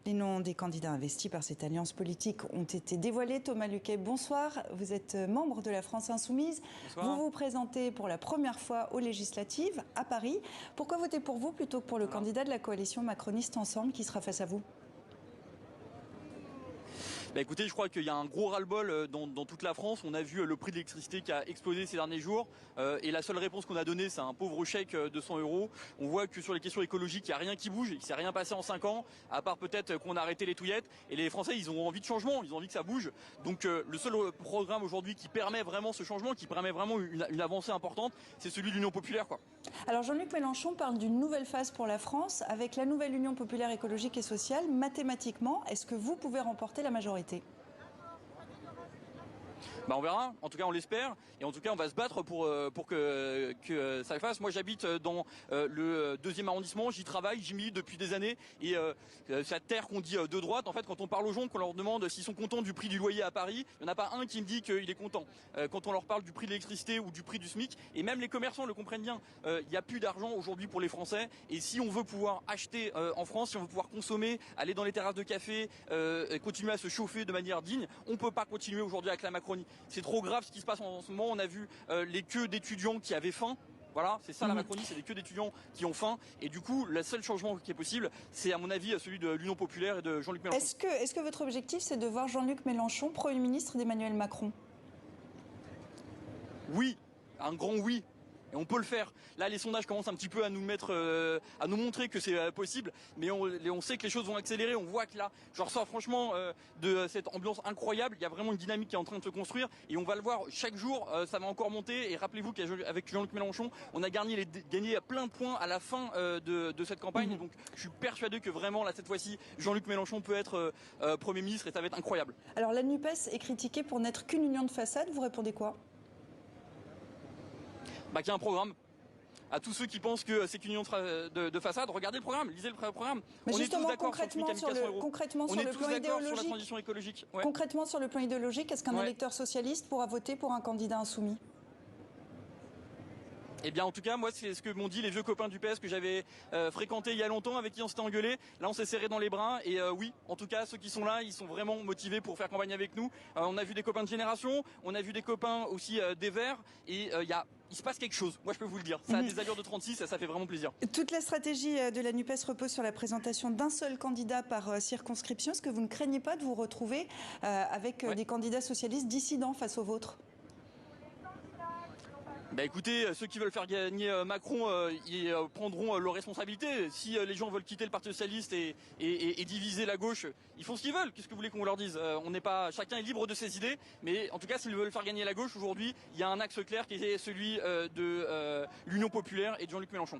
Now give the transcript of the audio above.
Les noms des candidats investis par cette alliance politique ont été dévoilés. Thomas Luquet, bonsoir. Vous êtes membre de la France Insoumise. Bonsoir. Vous vous présentez pour la première fois aux législatives à Paris. Pourquoi voter pour vous plutôt que pour le candidat de la coalition macroniste Ensemble qui sera face à vous ? Écoutez, je crois qu'il y a un gros ras-le-bol dans toute la France. On a vu le prix de l'électricité qui a explosé ces derniers jours. Et la seule réponse qu'on a donnée, c'est un pauvre chèque de 100 €. On voit que sur les questions écologiques, il n'y a rien qui bouge. Il ne s'est rien passé en 5 ans, à part peut-être qu'on a arrêté les touillettes. Et les Français, ils ont envie de changement, ils ont envie que ça bouge. Donc le seul programme aujourd'hui qui permet vraiment ce changement, qui permet vraiment une avancée importante, c'est celui de l'Union populaire, quoi. Alors Jean-Luc Mélenchon parle d'une nouvelle phase pour la France avec la nouvelle Union populaire écologique et sociale. Mathématiquement, est-ce que vous pouvez remporter la majorité ? On verra, en tout cas on l'espère, et en tout cas on va se battre pour que ça le fasse. Moi j'habite dans le 2e arrondissement, j'y travaille, j'y milite depuis des années, et cette terre qu'on dit de droite, en fait quand on parle aux gens, qu'on leur demande s'ils sont contents du prix du loyer à Paris, il n'y en a pas un qui me dit qu'il est content. Quand on leur parle du prix de l'électricité ou du prix du SMIC, et même les commerçants le comprennent bien, il n'y a plus d'argent aujourd'hui pour les Français, et si on veut pouvoir acheter en France, si on veut pouvoir consommer, aller dans les terrasses de café, continuer à se chauffer de manière digne, on ne peut pas continuer aujourd'hui avec la Macronie. C'est trop grave ce qui se passe en ce moment. On a vu les queues d'étudiants qui avaient faim. Voilà, c'est ça la Macronie, c'est des queues d'étudiants qui ont faim. Et du coup, le seul changement qui est possible, c'est à mon avis celui de l'Union populaire et de Jean-Luc Mélenchon. Est-ce que votre objectif, c'est de voir Jean-Luc Mélenchon Premier ministre d'Emmanuel Macron ? Oui, un grand oui. Et on peut le faire. Là, les sondages commencent un petit peu à nous mettre, à nous montrer que c'est possible, mais on sait que les choses vont accélérer. On voit que là, je ressors franchement de cette ambiance incroyable. Il y a vraiment une dynamique qui est en train de se construire, et on va le voir chaque jour. Ça va encore monter. Et rappelez-vous qu'avec Jean-Luc Mélenchon, on a gagné plein de points à la fin de cette campagne. Donc, je suis persuadé que vraiment là, cette fois-ci, Jean-Luc Mélenchon peut être Premier ministre, et ça va être incroyable. Alors, la NUPES est critiquée pour n'être qu'une union de façade. Vous répondez quoi ? Qu'il y a un programme. À tous ceux qui pensent que c'est qu'une union de façade, regardez le programme, lisez le programme. Mais on est tous d'accord concrètement sur le plan idéologique, sur la transition écologique. Ouais. Concrètement sur le plan idéologique, est-ce qu'un électeur socialiste pourra voter pour un candidat insoumis ? Eh bien, en tout cas, moi, c'est ce que m'ont dit les vieux copains du PS que j'avais fréquentés il y a longtemps, avec qui on s'était engueulé. Là, on s'est serré dans les bras. Et oui, en tout cas, ceux qui sont là, ils sont vraiment motivés pour faire campagne avec nous. On a vu des copains de génération, on a vu des copains aussi des Verts. Et il se passe quelque chose, moi je peux vous le dire. Ça a des allures de 36 et ça fait vraiment plaisir. Toute la stratégie de la NUPES repose sur la présentation d'un seul candidat par circonscription. Est-ce que vous ne craignez pas de vous retrouver avec des candidats socialistes dissidents face aux vôtres ? Écoutez, ceux qui veulent faire gagner Macron, ils prendront leurs responsabilités. Si les gens veulent quitter le Parti socialiste et diviser la gauche, ils font ce qu'ils veulent. Qu'est-ce que vous voulez qu'on leur dise ? Chacun est libre de ses idées, mais en tout cas, s'ils veulent faire gagner la gauche aujourd'hui, il y a un axe clair qui est celui de l'Union populaire et de Jean-Luc Mélenchon.